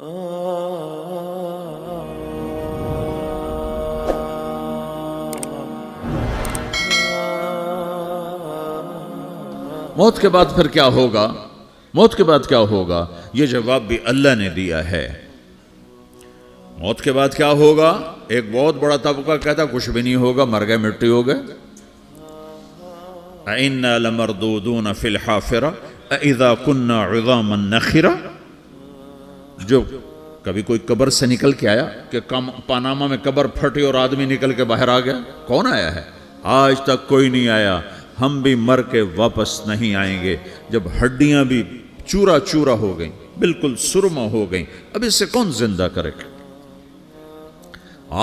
موت کے بعد پھر کیا ہوگا؟ موت کے بعد کیا ہوگا؟ یہ جواب بھی اللہ نے دیا ہے۔ موت کے بعد کیا ہوگا؟ ایک بہت بڑا طبقہ کہتا کچھ بھی نہیں ہوگا، مر گئے، مٹی ہو گئے۔ اِنَّا لَمَرْدُودُونَ فِي الْحَافِرَةِ اِذَا كُنَّا عِظَامًا نَخِرَةً۔ جو کبھی کوئی قبر سے نکل کے آیا کہ پاناما میں قبر پھٹی اور آدمی نکل کے باہر آ گیا؟ کون آیا ہے؟ آج تک کوئی نہیں آیا۔ ہم بھی مر کے واپس نہیں آئیں گے۔ جب ہڈیاں بھی چورا چورا ہو گئیں، بالکل سرما ہو گئیں، اب اس سے کون زندہ کرے گا؟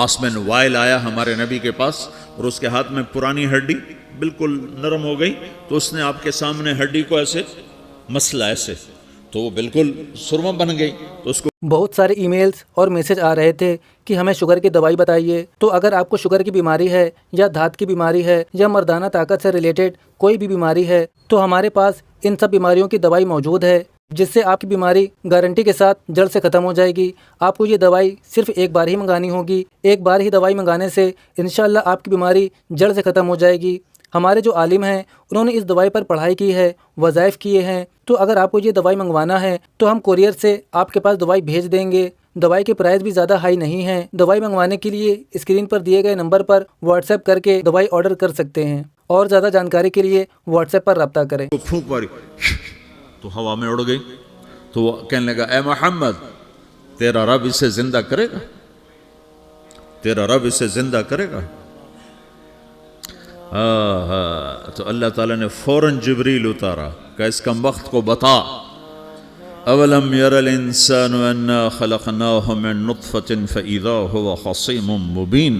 آسمین وائل آیا ہمارے نبی کے پاس اور اس کے ہاتھ میں پرانی ہڈی بالکل نرم ہو گئی، تو اس نے آپ کے سامنے ہڈی کو ایسے مسلا، ایسے، تو وہ بالکل سرما بن گئی۔ تو اس کو بہت سارے ای میلز اور میسج آ رہے تھے کہ ہمیں شوگر کی دوائی بتائیے۔ تو اگر آپ کو شوگر کی بیماری ہے یا دھات کی بیماری ہے یا مردانہ طاقت سے ریلیٹڈ کوئی بھی بیماری ہے تو ہمارے پاس ان سب بیماریوں کی دوائی موجود ہے، جس سے آپ کی بیماری گارنٹی کے ساتھ جڑ سے ختم ہو جائے گی۔ آپ کو یہ دوائی صرف ایک بار ہی منگانی ہوگی۔ ایک بار ہی دوائی منگانے سے انشاءاللہ آپ کی بیماری جڑ سے ختم ہو جائے گی۔ ہمارے جو عالم ہیں انہوں نے اس دوائی پر پڑھائی کی ہے، وظائف کیے ہیں۔ تو اگر آپ کو یہ دوائی منگوانا ہے تو ہم کوریئر سے آپ کے پاس دوائی بھیج دیں گے۔ دوائی کے پرائز بھی زیادہ ہائی نہیں ہیں۔ دوائی منگوانے کے لیے اسکرین پر دیے گئے نمبر پر واٹس ایپ کر کے دوائی آرڈر کر سکتے ہیں، اور زیادہ جانکاری کے لیے واٹس ایپ پر رابطہ کریں۔ پھونک ماری تو ہوا میں اڑ گئی، تو وہ کہنے لگا اے محمد، تیرا رب اسے زندہ کرے گا؟ تیرا رب اسے زندہ کرے گا؟ تو اللہ تعالیٰ نے فوراً جبریل اتارا کہ اس کم وقت کو بتا، اولم یر الانسان انا خلقناہ من نطفۃ فاذا هو خصیم مبین۔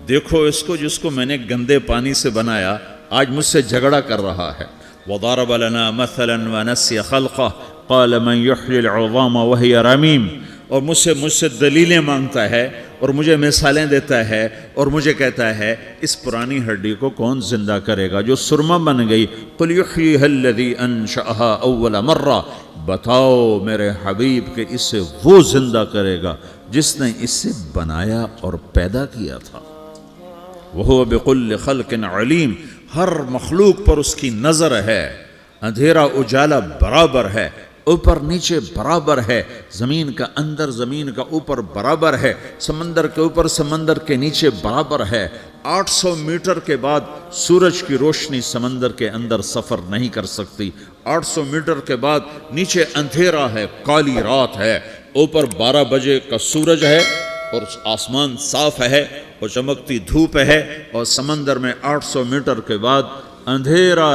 دیکھو اس کو جس کو میں نے گندے پانی سے بنایا، آج مجھ سے جھگڑا کر رہا ہے۔ وضرب لنا مثلا ونسی خلقہ قال من یحیی العظام وہی رمیم۔ اور مجھ سے دلیلیں مانگتا ہے اور مجھے مثالیں دیتا ہے اور مجھے کہتا ہے اس پرانی ہڈی کو کون زندہ کرے گا جو سرما بن گئی؟ قل یحییھا الذی انشأھا اول مرہ، بتاؤ میرے حبیب کہ اسے وہ زندہ کرے گا جس نے اسے بنایا اور پیدا کیا تھا۔ وہو بکل خلق علیم، ہر مخلوق پر اس کی نظر ہے۔ اندھیرا اجالا برابر ہے، اوپر نیچے برابر ہے، زمین کا اندر زمین کا اوپر برابر ہے، سمندر کے اوپر سمندر کے نیچے برابر ہے۔ 800 میٹر کے بعد سورج کی روشنی سمندر کے اندر سفر نہیں کر سکتی۔ 800 میٹر کے بعد نیچے اندھیرا ہے، کالی رات ہے، اوپر 12 بجے کا سورج ہے اور آسمان صاف ہے اور چمکتی دھوپ ہے، اور سمندر میں 800 میٹر کے بعد اندھیرا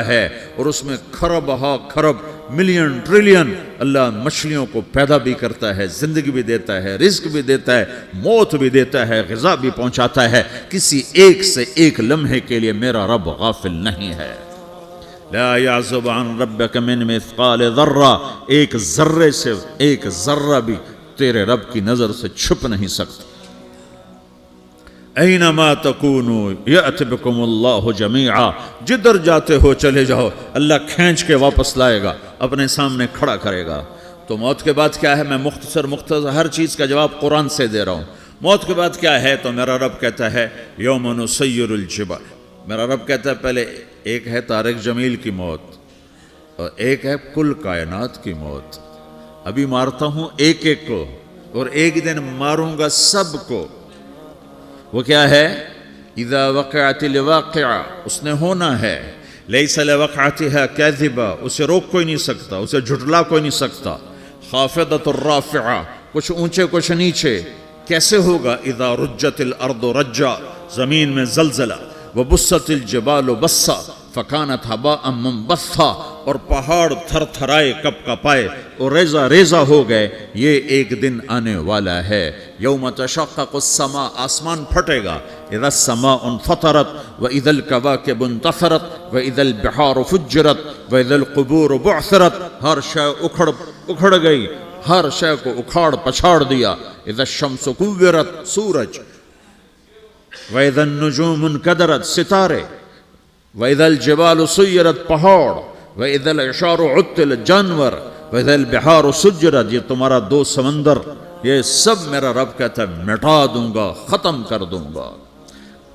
ہے اور اس میں کھرب ہا کھرب ملین ٹریلین اللہ مچھلیوں کو پیدا بھی کرتا ہے، زندگی بھی دیتا ہے، رزق بھی دیتا ہے، موت بھی دیتا ہے، غذا بھی پہنچاتا ہے۔ کسی ایک سے ایک لمحے کے لیے میرا رب غافل نہیں ہے۔ لا يعزب عن ربك من مثقال ذرہ، ایک ذرے سے ایک ذرہ بھی تیرے رب کی نظر سے چھپ نہیں سکتا۔ اینما تکونوا یأت بکم اللہ جمیعا، جدھر جاتے ہو چلے جاؤ، اللہ کھینچ کے واپس لائے گا، اپنے سامنے کھڑا کرے گا۔ تو موت کے بعد کیا ہے؟ میں مختصر ہر چیز کا جواب قرآن سے دے رہا ہوں۔ موت کے بعد کیا ہے؟ تو میرا رب کہتا ہے یوم نسیر الجبال۔ میرا رب کہتا ہے پہلے ایک ہے طارق جمیل کی موت اور ایک ہے کل کائنات کی موت۔ ابھی مارتا ہوں ایک ایک کو اور ایک دن ماروں گا سب کو۔ وہ کیا ہے؟ اذا وقعت الواقعہ، اس نے ہونا ہے۔ لیس لوقعتها کاذبہ، اسے روک کوئی نہیں سکتا، اسے جھٹلا کوئی نہیں سکتا۔ خافضۃ الرافعہ، کچھ اونچے کچھ نیچے۔ کیسے ہوگا؟ اذا رجت الارض رجا، زمین میں زلزلہ۔ وبست الجبال بسا فکانت ہباء منبثا، اور پہاڑ تھر تھرائے کپ کپائے اور ریزہ ریزہ ہو گئے۔ یہ ایک دن آنے والا ہے۔ یوم تشقق السماء، آسمان پھٹے گا۔ اذا السماء انفطرت واذا الکواکب انتثرت واذا البحار فجرت واذا القبور بعثرت، ہر شے اکھڑ گئی، ہر شے کو اکھاڑ پچھاڑ دیا۔ اذا الشمس کورت، سورج۔ وَإِذَا النُّجُومُ انْكَدَرَتْ، ستارے۔ وَإِذَا الْجِبَالُ سُيِّرَتْ، پہاڑ۔ وَإِذَا الْعِشَارُ عُطِّلَتْ، جانور۔ وَإِذَا الْبِحَارُ سُجِّرَتْ، یہ تمہارا دو سمندر، یہ سب میرا رب کہتا ہے مٹا دوں گا، ختم کر دوں گا،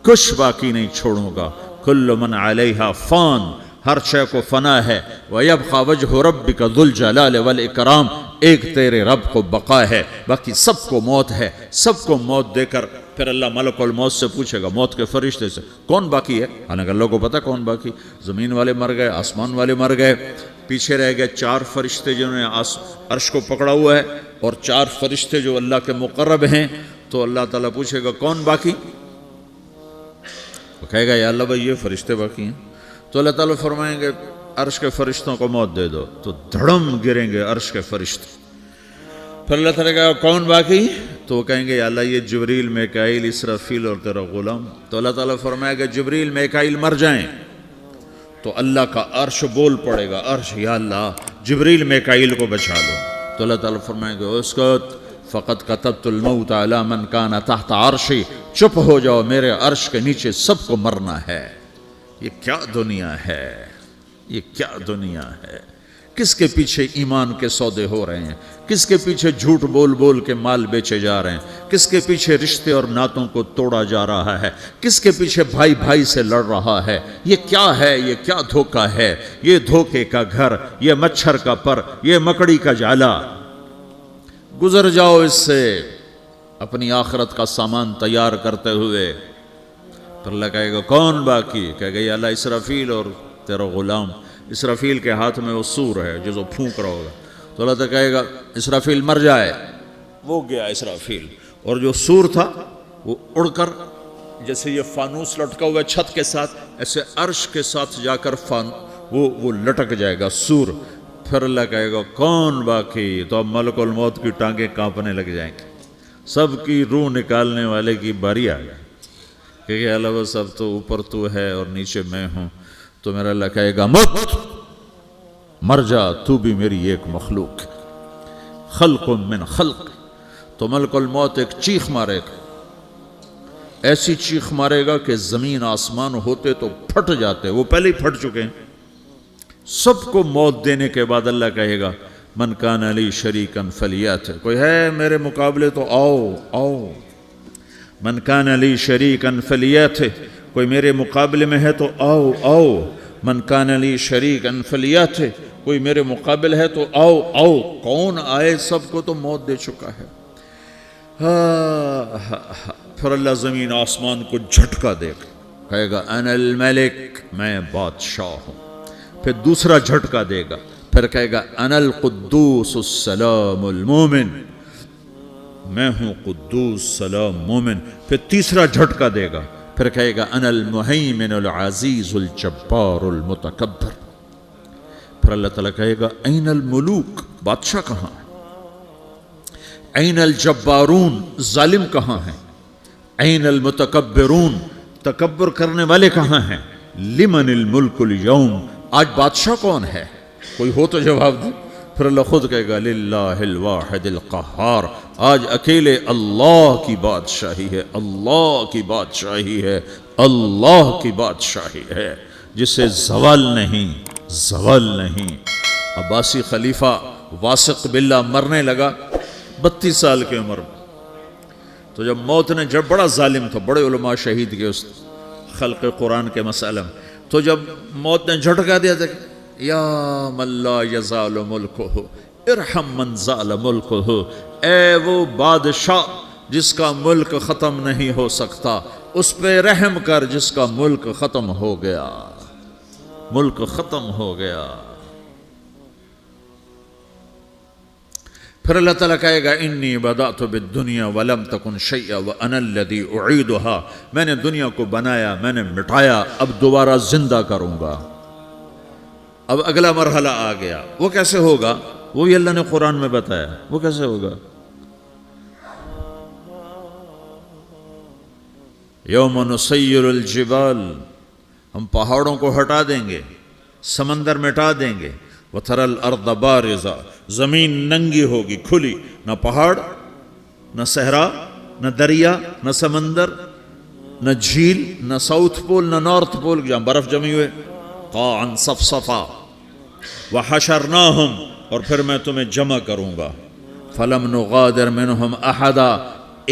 کچھ باقی نہیں چھوڑوں گا۔ کل من علیہا فان، ہر شے کو فنا ہے۔ وَيَبْقَى وَجْهُ رَبِّكَ ذُو الْجَلَالِ وَالْإِكْرَامِ، ایک تیرے رب کو بقا ہے، باقی سب کو موت ہے۔ سب کو موت دے کر پھر اللہ ملک الموت سے پوچھے گا، موت کے فرشتے سے، کون باقی ہے؟ حالانکہ اللہ کو پتہ کون باقی، زمین والے مر گئے، آسمان والے مر گئے، پیچھے رہ گئے 4 فرشتے جنہوں نے عرش کو پکڑا ہوا ہے، اور 4 فرشتے جو اللہ کے مقرب ہیں۔ تو اللہ تعالیٰ پوچھے گا کون باقی؟ وہ کہے گا یا اللہ بھائی یہ فرشتے باقی ہیں۔ تو اللہ تعالیٰ فرمائیں گے عرش کے فرشتوں کو موت دے دو، تو دھڑم گریں گے عرش کے فرشتے۔ پھر اللہ تعالیٰ کہا کون باقی؟ تو وہ کہیں گے یا اللہ یہ جبریل، میکائیل، اسرافیل اور تیرا غلام۔ تو اللہ تعالیٰ فرمائے گا جبریل، میکائیل مر جائیں، تو اللہ کا عرش بول پڑے گا، عرش یا اللہ جبریل میکائیل کو بچا لو۔ تو اللہ تعالیٰ فرمائے گا اسکت فقط کتبت الموت علی من کان تحت عرشی، چپ ہو جاؤ، میرے عرش کے نیچے سب کو مرنا ہے۔ یہ کیا دنیا ہے، یہ کیا دنیا ہے؟ کس کے پیچھے ایمان کے سودے ہو رہے ہیں؟ کس کے پیچھے جھوٹ بول بول کے مال بیچے جا رہے ہیں؟ کس کے پیچھے رشتے اور ناتوں کو توڑا جا رہا ہے؟ کس کے پیچھے بھائی بھائی سے لڑ رہا ہے؟ یہ کیا ہے؟ یہ کیا دھوکہ ہے؟ یہ دھوکے کا گھر، یہ مچھر کا پر، یہ مکڑی کا جالا۔ گزر جاؤ اس سے اپنی آخرت کا سامان تیار کرتے ہوئے۔ پھر اللہ کہے گا کون باقی؟ کہے گا یا اللہ اسرافیل اور تیرا غلام۔ اسرافیل کے ہاتھ میں وہ سور ہے جو پھونک رہا ہوگا۔ تو اللہ تعالیٰ کہے گا اسرافیل مر جائے، وہ گیا اسرافیل، اور جو سور تھا وہ اڑ کر جیسے یہ فانوس لٹکا ہوا ہے چھت کے ساتھ، ایسے عرش کے ساتھ جا کر وہ لٹک جائے گا سور۔ پھر اللہ کہے گا کون باقی؟ تو اب ملک الموت کی ٹانگیں کانپنے لگ جائیں گی، سب کی روح نکالنے والے کی باری آ گئی، کہ اللہ وہ سب تو اوپر تو ہے اور نیچے میں ہوں۔ تو میرا اللہ کہے گا مت، مر جا، تو بھی میری ایک مخلوق ہے، خلق من خلق۔ تو ملک الموت ایک چیخ مارے گا، ایسی چیخ مارے گا کہ زمین آسمان ہوتے تو پھٹ جاتے، وہ پہلے ہی پھٹ چکے ہیں۔ سب کو موت دینے کے بعد اللہ کہے گا من کان علی شریکن فلیات، کوئی ہے میرے مقابلے تو آؤ آؤ۔ من کان علی شریکن فلیات، کوئی میرے مقابلے میں ہے تو آؤ آؤ۔ من کان علی شریکن فلیات، کوئی میرے مقابل ہے تو آؤ آؤ۔ کون آئے؟ سب کو تو موت دے چکا ہے۔ پھر اللہ زمین آسمان کو جھٹکا دے گا، کہے گا انا الملک، میں بادشاہ ہوں۔ پھر دوسرا جھٹکا دے گا، پھر کہے گا انا القدوس السلام المومن، میں ہوں قدوس سلام مومن۔ پھر تیسرا جھٹکا دے گا، پھر کہے گا انا المہیمن العزیز الجبار المتکبر۔ پھر اللہ تعالیٰ کہے گا این الملوک، بادشاہ کہاں ہے؟ این الجبارون، ظالم کہاں ہیں؟ این المتکبرون، تکبر کرنے والے کہاں ہیں؟ لمن الملک اليوم، آج بادشاہ کون ہے؟ کوئی ہو تو جواب دے۔ پھر اللہ خود کہے گا للہ الواحد القہار، آج اکیلے اللہ کی بادشاہی ہے، اللہ کی بادشاہی ہے، اللہ کی بادشاہی ہے، جسے زوال نہیں، زوال نہیں۔ عباسی خلیفہ واسق باللہ مرنے لگا 32 سال کی عمر میں۔ تو جب موت نے، جب بڑا ظالم تھا، بڑے علماء شہید کے اس خلق قرآن کے مسئلہ میں، تو جب موت نے جھٹکا دیا تھا یا من لا یزال ملکہ ارحم من زال ملکہ، اے وہ بادشاہ جس کا ملک ختم نہیں ہو سکتا، اس پہ رحم کر جس کا ملک ختم ہو گیا، ملک ختم ہو گیا۔ پھر اللہ تعالیٰ کہے گا انی بدأت بالدنیا ولم تکن شیئا وانا الذی اعیدہا، میں نے دنیا کو بنایا، میں نے مٹایا، اب دوبارہ زندہ کروں گا۔ اب اگلا مرحلہ آ گیا، وہ کیسے ہوگا؟ وہ بھی اللہ نے قرآن میں بتایا، وہ کیسے ہوگا؟ یوم نسیر الجبال، ہم پہاڑوں کو ہٹا دیں گے، سمندر مٹا دیں گے، وَتَرَى الْأَرْضَ بَارِزَةً، زمین ننگی ہوگی، کھلی، نہ پہاڑ، نہ صحرا، نہ دریا، نہ سمندر، نہ جھیل، نہ ساؤتھ پول، نہ نارتھ پول جہاں برف جمی ہوئے، قاعًا صفصفا، وحشرناہم، اور پھر میں تمہیں جمع کروں گا. فلم نغادر منہم احدا,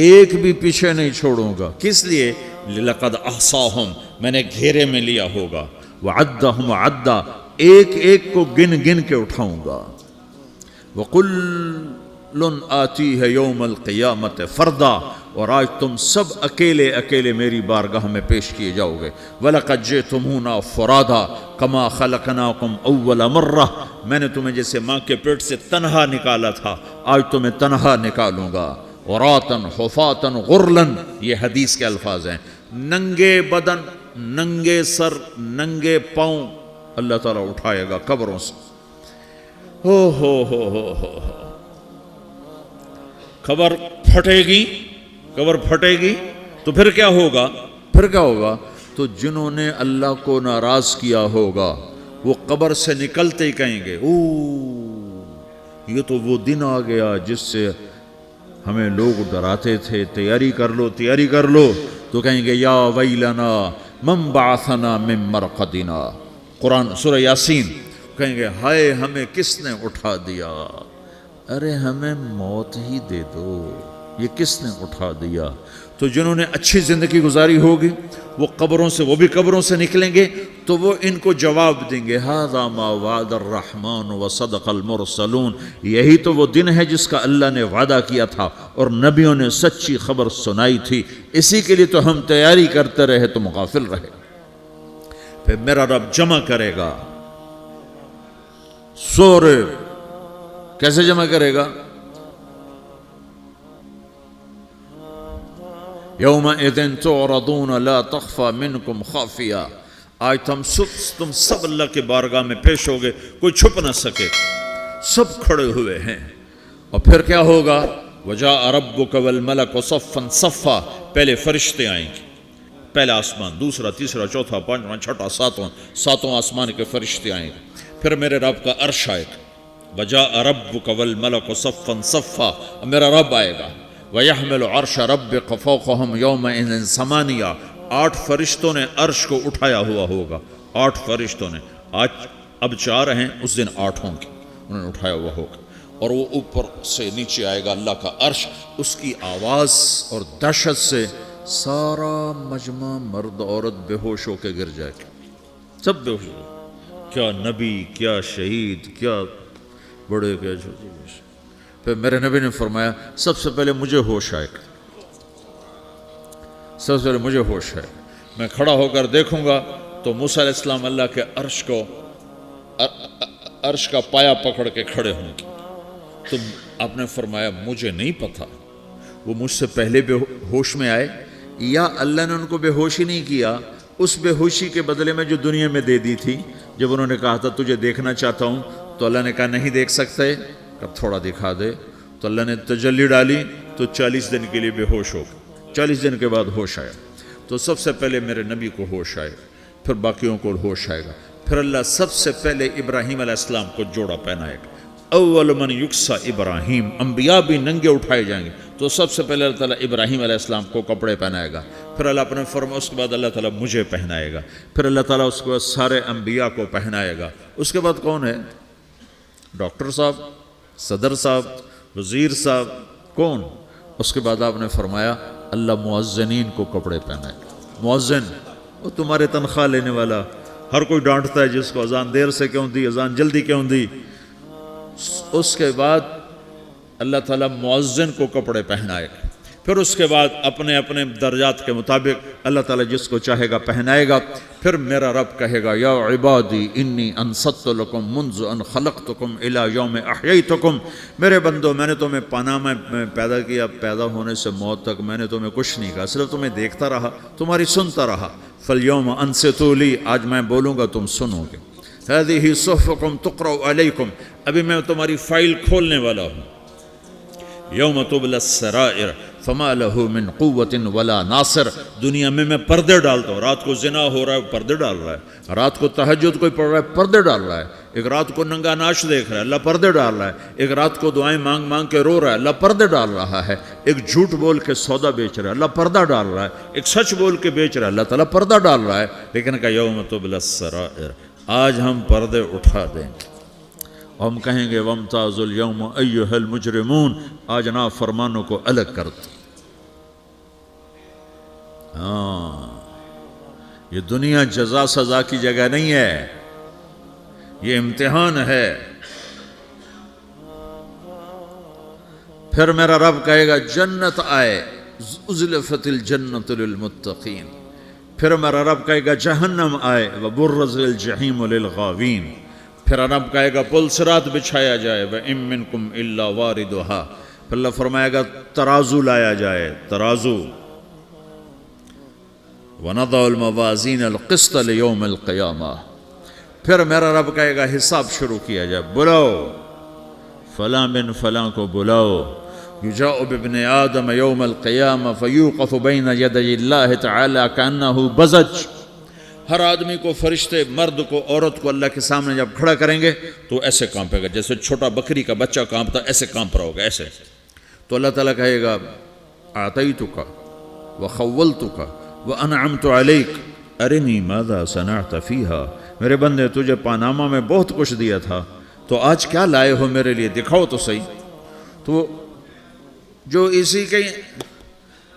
ایک بھی پیچھے نہیں چھوڑوں گا. کس لیے؟ لقد احصاہم, میں نے گھیرے میں لیا ہوگا. وعدہم عدا, ایک ایک کو گن گن کے اٹھاؤں گا. وَقُلٌّ آتِيهَ يَوْمَ الْقِيَامَةِ فَرْدًا, اور آج تم سب اکیلے اکیلے میری بارگاہ میں پیش کیے جاؤ گے. وَلَقَدْ جِئْتُمُونَا فُرَادًا كَمَا خَلَقْنَاكُمْ أَوَّلَ مَرَّةٍ, میں نے تمہیں جیسے ماں کے پیٹ سے تنہا نکالا تھا, آج تمہیں تنہا نکالوں گا. عُرَاةً حُفَاةً غُرْلًا, یہ حدیث کے الفاظ ہیں. ننگے بدن, ننگے سر, ننگے پاؤں اللہ تعالیٰ اٹھائے گا قبروں سے. ہو قبر پھٹے گی تو پھر کیا ہوگا؟ تو جنہوں نے اللہ کو ناراض کیا ہوگا وہ قبر سے نکلتے ہی کہیں گے یہ تو وہ دن آ گیا جس سے ہمیں لوگ ڈراتے تھے, تیاری کر لو. تو کہیں گے یا ویلنا من بعثنا من مرقدنا, قرآن سورہ یاسین. کہیں گے ہائے ہمیں کس نے اٹھا دیا, ارے ہمیں موت ہی دے دو, یہ کس نے اٹھا دیا. تو جنہوں نے اچھی زندگی گزاری ہوگی وہ بھی قبروں سے نکلیں گے تو وہ ان کو جواب دیں گے ھذا ما وعد الرحمن وصدق المرسلون, یہی تو وہ دن ہے جس کا اللہ نے وعدہ کیا تھا اور نبیوں نے سچی خبر سنائی تھی, اسی کے لیے تو ہم تیاری کرتے رہے, تم غافل رہے. پھر میرا رب جمع کرے گا سورے. کیسے جمع کرے گا؟ یومئذ تعرضون لا تخفى منکم خافیہ, آج تم سب اللہ کے بارگاہ میں پیش ہوگے, کوئی چھپ نہ سکے, سب کھڑے ہوئے ہیں. اور پھر کیا ہوگا؟ وجاء ربک والملک صفا صفا, پہلے فرشتے آئیں گے, پہلا آسمان, دوسرا, تیسرا, چوتھا, پانچواں, چھٹا, ساتواں آسمان کے فرشتے آئیں گے. پھر میرے رب کا عرش آئے گا. وجاء ربک والملک صفا صفا, میرا رب آئے گا. وَيَحْمِلُ عَرْشَ رَبِّكَ فَوْقَهُمْ يَوْمَئِذٍ ثَمَانِيَةٌ, 8 فرشتوں نے عرش کو اٹھایا ہوا ہوگا. 8 فرشتوں نے, آج اب 4 ہیں, اس دن 8 ہوں گے, انہوں نے اٹھایا ہوا ہوگا. اور وہ اوپر سے نیچے آئے گا اللہ کا عرش, اس کی آواز اور دہشت سے سارا مجمع مرد عورت بے ہوش ہو کے گر جائے گا, سب بے ہوش ہو. کیا نبی, کیا شہید, کیا بڑے, کیا چھوٹے. پھر میرے نبی نے فرمایا سب سے پہلے مجھے ہوش آئے گا, سب سے پہلے مجھے ہوش ہے. میں کھڑا ہو کر دیکھوں گا تو موسیٰ علیہ السلام اللہ کے عرش کا پایا پکڑ کے کھڑے ہوں گے. تو آپ نے فرمایا مجھے نہیں پتا وہ مجھ سے پہلے بے ہوش میں آئے یا اللہ نے ان کو بے ہوش ہی نہیں کیا, اس بے ہوشی کے بدلے میں جو دنیا میں دے دی تھی. جب انہوں نے کہا تھا تجھے دیکھنا چاہتا ہوں, تو اللہ نے کہا نہیں دیکھ سکتے, اب تھوڑا دکھا دے. تو اللہ نے تجلی ڈالی تو 40 دن کے لیے بے ہوش ہو گئے. 40 دن کے بعد ہوش آیا. تو سب سے پہلے میرے نبی کو ہوش آئے, پھر باقیوں کو ہوش آئے گا. پھر اللہ سب سے پہلے ابراہیم علیہ السلام کو جوڑا پہنائے گا. اول من یکسا ابراہیم, انبیاء بھی ننگے اٹھائے جائیں گے. تو سب سے پہلے اللہ تعالیٰ ابراہیم علیہ السلام کو کپڑے پہنائے گا. پھر اللہ اپنے فرما, اس کے بعد اللہ تعالیٰ مجھے پہنائے گا. پھر اللہ تعالیٰ اس کے بعد سارے انبیاء کو پہنائے گا. اس کے بعد کون ہے؟ ڈاکٹر صاحب, صدر صاحب, وزیر صاحب, کون؟ اس کے بعد آپ نے فرمایا اللہ مؤذنین کو کپڑے پہنائے گا. مؤذن, وہ تمہارے تنخواہ لینے والا, ہر کوئی ڈانٹتا ہے جس کو اذان دیر سے کیوں دی, اذان جلدی کیوں دی. اس کے بعد اللہ تعالیٰ مؤذن کو کپڑے پہنائے گا. پھر اس کے بعد اپنے اپنے درجات کے مطابق اللہ تعالیٰ جس کو چاہے گا پہنائے گا. پھر میرا رب کہے گا یا عبادی انی انصت لکم منذ ان خلقتکم الی یوم احییتکم, میرے بندو میں نے تمہیں پاناہ میں پیدا کیا, پیدا ہونے سے موت تک میں نے تمہیں کچھ نہیں کہا, صرف تمہیں دیکھتا رہا, تمہاری سنتا رہا. فالیوم انصتوا لی, آج میں بولوں گا تم سنو گے. ہذہ صحفکم تقرأ علیکم, ابھی میں تمہاری فائل کھولنے والا ہوں. یوم تبلی السرائر فما لہ من قوت ولا ناصر, دنیا میں پردے ڈالتا ہوں. رات کو زنا ہو رہا ہے, پردے ڈال رہا ہے. رات کو تہجد کوئی پڑھ رہا ہے, پردے ڈال رہا ہے. ایک رات کو ننگا ناچ دیکھ رہا ہے, اللہ پردے ڈال رہا ہے. ایک رات کو دعائیں مانگ مانگ کے رو رہا ہے, اللہ پردے ڈال رہا ہے. ایک جھوٹ بول کے سودا بیچ رہا ہے, اللہ پردہ ڈال رہا ہے. ایک سچ بول کے بیچ رہا ہے, اللہ تعالیٰ پردہ ڈال رہا ہے. لیکن کہ یوم تبلی السرائر, آج ہم پردے اٹھا دیں گے. ہم کہیں گے وامتازوا اليوم ایھا المجرمون، آج نافرمانوں کو الگ کر دو۔ یہ دنیا جزا سزا کی جگہ نہیں ہے، یہ امتحان ہے۔ پھر میرا رب کہے گا جنت آئے، ازلفت الجنت للمتقین۔ پھر میرا رب کہے گا جہنم آئے، وبرز الجحیم للغاوین۔ پھر رب کہے گا پل صراط بچھایا جائے، وَإِن مِّنكُمْ إِلَّا وَارِدُهَا۔ پھر اللہ فرمائے گا ترازو لایا جائے، ترازو۔ وَنَضَعُ الْمَوَازِينَ الْقِسْطَ لِيَوْمِ الْقِيَامَةِ۔ پھر میرا رب کہے گا حساب شروع کیا جائے، بلاؤ فلاں بن فلاں کو بلاؤ۔ یجاء بابن آدم یوم القیامہ فیوقف بین یدی اللہ تعالی کأنہ بزج۔ ہر آدمی کو، فرشتے، مرد کو، عورت کو اللہ کے سامنے جب کھڑا کریں گے تو ایسے کانپے گا، جیسے چھوٹا بکری کا بچہ کانپتا، ایسے کانپ رہا ہوگا، ایسے۔ تو اللہ تعالیٰ کہے گا اعطیتک وخولتک وانعمت علیک ارنی ماذا صنعت فیہا۔ میرے بندے تجھے پاناما میں بہت کچھ دیا تھا، تو آج کیا لائے ہو میرے لیے، دکھاؤ تو صحیح۔ تو جو اسی کے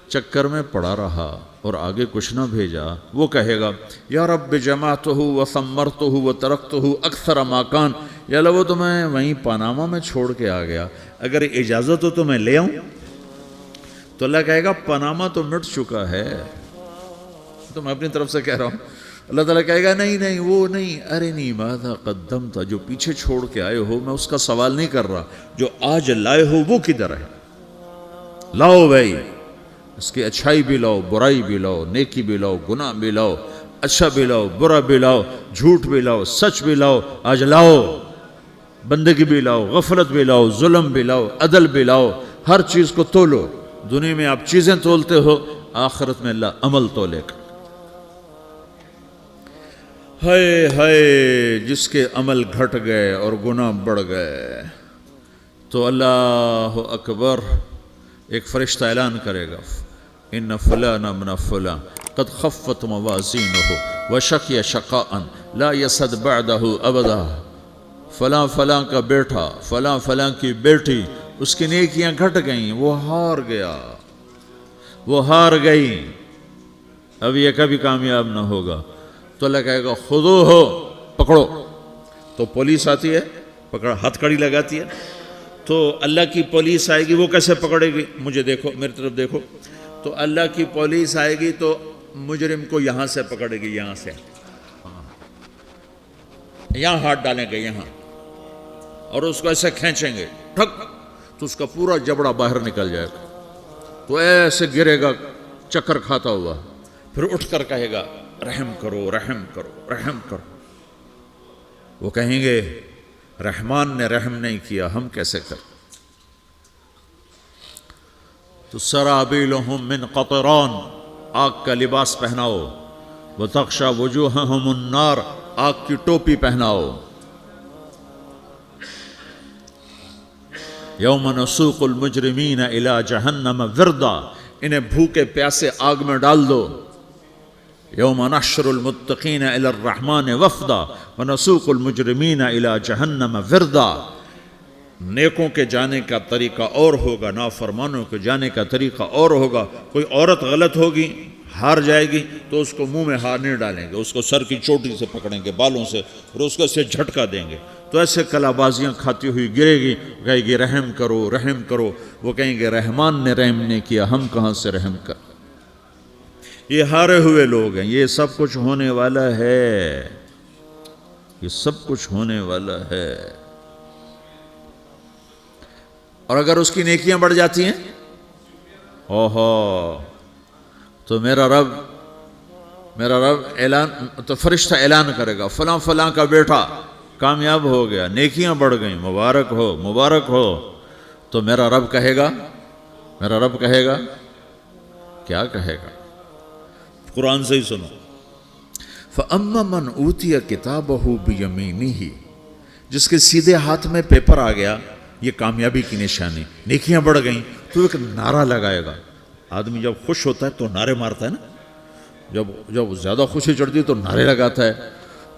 چکر میں پڑا رہا اور آگے کچھ نہ بھیجا، وہ کہے گا یا رب جمعتہ وثمرتہ وترکتہ اکثر ما کان۔ یا اللہ وہ تو میں وہیں پاناما میں چھوڑ کے آ گیا، اگر اجازت ہو تو میں لے آؤں۔ تو اللہ کہے گا پاناما تو مٹ چکا ہے، تو میں اپنی طرف سے کہہ رہا ہوں۔ اللہ تعالیٰ کہے گا نہیں نہیں وہ نہیں، ارنی ماذا قدمت، جو پیچھے چھوڑ کے آئے ہو میں اس کا سوال نہیں کر رہا، جو آج لائے ہو وہ کدھر ہے، لاؤ بھائی، اس کی اچھائی بھی لاؤ، برائی بھی لاؤ، نیکی بھی لاؤ، گناہ بھی لاؤ، اچھا بھی لاؤ، برا بھی لاؤ، جھوٹ بھی لاؤ، سچ بھی لاؤ، آج لاؤ، بندگی بھی لاؤ، غفلت بھی لاؤ، ظلم بھی لاؤ، عدل بھی لاؤ، ہر چیز کو تولو۔ دنیا میں آپ چیزیں تولتے ہو، آخرت میں اللہ عمل تولے گا۔ ہائے ہائے جس کے عمل گھٹ گئے اور گناہ بڑھ گئے، تو اللہ اکبر، ایک فرشتہ اعلان کرے گا ان فلان من فلان قد خفت موازینہ وشقی شقاء لا یسد بعدہ ابدا۔ فلاں فلاں کا بیٹا، فلاں فلاں کی بیٹی، اس کی نیکیاں گھٹ گئیں، وہ ہار گیا، وہ ہار گئی، اب یہ کبھی کامیاب نہ ہوگا۔ تو اللہ کہے گا خودو ہو، پکڑو۔ تو پولیس آتی ہے، پکڑ، ہتھ کڑی لگاتی ہے، تو اللہ کی پولیس آئے گی، وہ کیسے پکڑے گی؟ مجھے دیکھو، میری طرف دیکھو۔ تو اللہ کی پولیس آئے گی تو مجرم کو یہاں سے پکڑے گی، یہاں سے، یہاں ہاتھ ڈالیں گے، یہاں، اور اس کو ایسے کھینچیں گے، ٹھک، تو اس کا پورا جبڑا باہر نکل جائے گا، تو ایسے گرے گا چکر کھاتا ہوا، پھر اٹھ کر کہے گا رحم کرو، رحم کرو، رحم کرو۔ وہ کہیں گے رحمان نے رحم نہیں کیا، ہم کیسے کریں؟ تو سرابیلہم من قطران، آگ کا لباس پہناؤ، وتغشی وجوہہم النار، آگ کی ٹوپی پہناؤ۔ یوم نسوق المجرمین الی جہنم وردا، انہیں بھوکے پیاسے آگ میں ڈال دو۔ یوم نحشر المتقین الی الرحمن وفدا ونسوق المجرمین الی جہنم وردا۔ نیکوں کے جانے کا طریقہ اور ہوگا، نافرمانوں کے جانے کا طریقہ اور ہوگا۔ کوئی عورت غلط ہوگی، ہار جائے گی، تو اس کو منہ میں ہار نہیں ڈالیں گے، اس کو سر کی چوٹی سے پکڑیں گے، بالوں سے، اور اس کو اسے جھٹکا دیں گے، تو ایسے کلا بازیاں کھاتی ہوئی گرے گی، کہے گی رحم کرو، رحم کرو۔ وہ کہیں گے رحمان نے رحم نہیں کیا، ہم کہاں سے رحم کر۔ یہ ہارے ہوئے لوگ ہیں، یہ سب کچھ ہونے والا ہے، یہ سب کچھ ہونے والا ہے۔ اور اگر اس کی نیکیاں بڑھ جاتی ہیں، اوہو، تو میرا رب اعلان، تو فرشتہ اعلان کرے گا فلاں فلاں کا بیٹا کامیاب ہو گیا، نیکیاں بڑھ گئیں، مبارک ہو، مبارک ہو۔ تو میرا رب کہے گا کیا کہے گا؟ قرآن سے ہی سنو۔ فَأَمَّا مَنْ أُوتِيَ كِتَابَهُ بِيَمِينِهِ، جس کے سیدھے ہاتھ میں پیپر آ گیا، یہ کامیابی کی نشانی، نیکیاں بڑھ گئیں، تو ایک نعرہ لگائے گا۔ آدمی جب خوش ہوتا ہے تو نعرے مارتا ہے نا، جب زیادہ خوشی چڑھتی ہے تو نعرے لگاتا ہے۔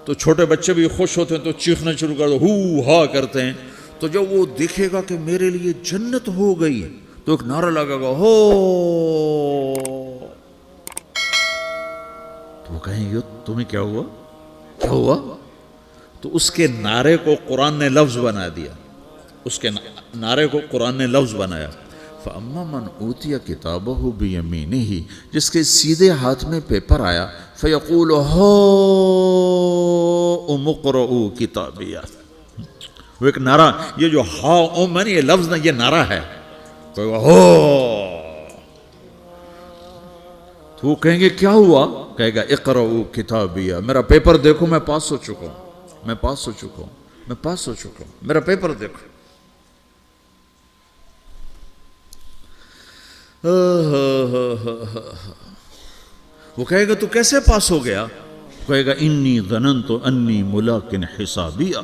تو چھوٹے بچے بھی خوش ہوتے ہیں تو چیخنا شروع کر دو، ہو ہا کرتے ہیں. تو جب وہ دیکھے گا کہ میرے لیے جنت ہو گئی تو ایک نعرہ لگے گا، ہو. تو وہ کہیں گے تمہیں کیا ہوا، کیا ہوا؟ تو اس کے نعرے کو قرآن نے لفظ بنا دیا، اس کے نعرے کو قرآن نے لفظ بنایا. فَأَمَّا مَنْ أُوتِيَ كِتَابَهُ بِيَمِينِهِ، جس کے سیدھے ہاتھ میں پیپر آیا، فَيَقُولُ هَاؤْمُ اقْرَءُوا كِتَابِيَهْ. وہ ایک نعرہ، یہ جو ہاؤم ہے نا، یہ لفظ نہ، یہ نعرہ ہے. تو وہ کہیں گے کیا ہوا؟ کہے گا اقرؤوا کتابیہ، میرا پیپر دیکھو، میں پاس ہو چکا ہوں، میں پاس ہو چکا ہوں، میں پاس ہو چکا ہوں، میرا پیپر دیکھو. وہ کہے گا تو کیسے پاس ہو گیا؟ کہے گا انی ظننت انی ملاق حسابیہ،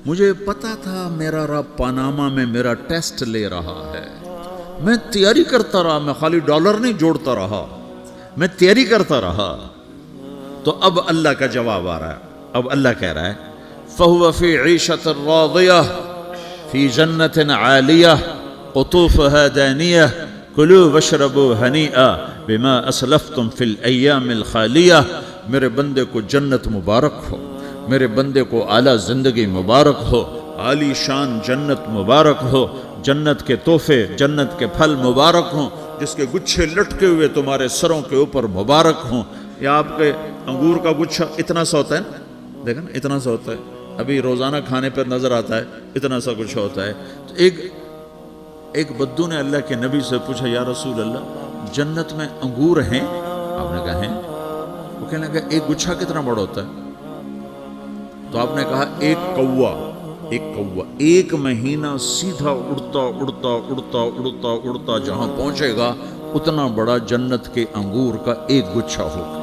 مجھے پتا تھا میرا رب پاناما میں میرا ٹیسٹ لے رہا ہے. میں تیاری کرتا رہا، میں خالی ڈالر نہیں جوڑتا رہا، میں تیاری کرتا رہا. تو اب اللہ کا جواب آ رہا ہے. اب اللہ کہہ رہا ہے فَهُوَ فِي عِيشَةٍ رَاضِيَةٍ فِي جَنَّةٍ عَالِيَةٍ قُطُوفُهَا دَانِيَةٌ كُلُوا وَاشْرَبُوا هَنِيئًا بِمَا أَسْلَفْتُمْ فِي الْأَيَّامِ الْخَالِيَةِ. میرے بندے کو جنت مبارک ہو، میرے بندے کو اعلیٰ زندگی مبارک ہو، عالی شان جنت مبارک ہو، جنت کے تحفے، جنت کے پھل مبارک ہوں، جس کے گچھے لٹکے ہوئے تمہارے سروں کے اوپر مبارک ہوں. یا آپ کے انگور کا گچھا اتنا سا ہوتا ہے نا، دیکھیں نا اتنا سا ہوتا ہے، ابھی روزانہ کھانے پر نظر آتا ہے، اتنا سا گچھا ہوتا ہے. تو ایک بدو نے اللہ کے نبی سے پوچھا یا رسول اللہ جنت میں انگور ہیں؟ آپ نے کہا ہیں. وہ کہنے لگا ایک گچھا کتنا بڑا ہوتا ہے؟ تو آپ نے کہا ایک کوا ایک مہینہ سیدھا اڑتا اڑتا اڑتا اڑتا اڑتا جہاں پہنچے گا اتنا بڑا جنت کے انگور کا ایک گچھا ہوگا.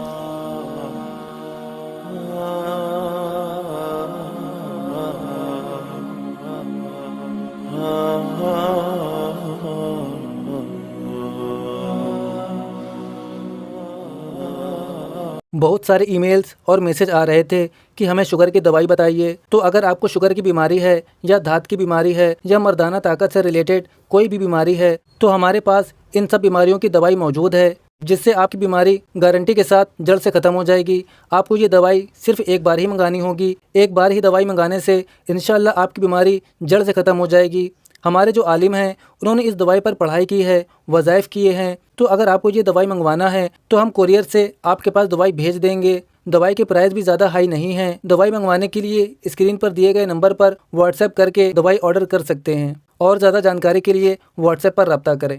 بہت سارے ای میلز اور میسج آ رہے تھے کہ ہمیں شوگر کی دوائی بتائیے. تو اگر آپ کو شوگر کی بیماری ہے یا دھات کی بیماری ہے یا مردانہ طاقت سے ریلیٹڈ کوئی بھی بیماری ہے تو ہمارے پاس ان سب بیماریوں کی دوائی موجود ہے، جس سے آپ کی بیماری گارنٹی کے ساتھ جڑ سے ختم ہو جائے گی. آپ کو یہ دوائی صرف ایک بار ہی منگانی ہوگی. ایک بار ہی دوائی منگانے سے انشاءاللہ آپ کی بیماری جڑ سے ختم ہو جائے گی. ہمارے جو عالم ہیں انہوں نے اس دوائی پر پڑھائی کی ہے، وظائف کیے ہیں. تو اگر آپ کو یہ دوائی منگوانا ہے تو ہم کوریئر سے آپ کے پاس دوائی بھیج دیں گے. دوائی کے پرائز بھی زیادہ ہائی نہیں ہیں. دوائی منگوانے کے لیے اسکرین پر دیے گئے نمبر پر واٹس ایپ کر کے دوائی آرڈر کر سکتے ہیں، اور زیادہ جانکاری کے لیے واٹس ایپ پر رابطہ کریں.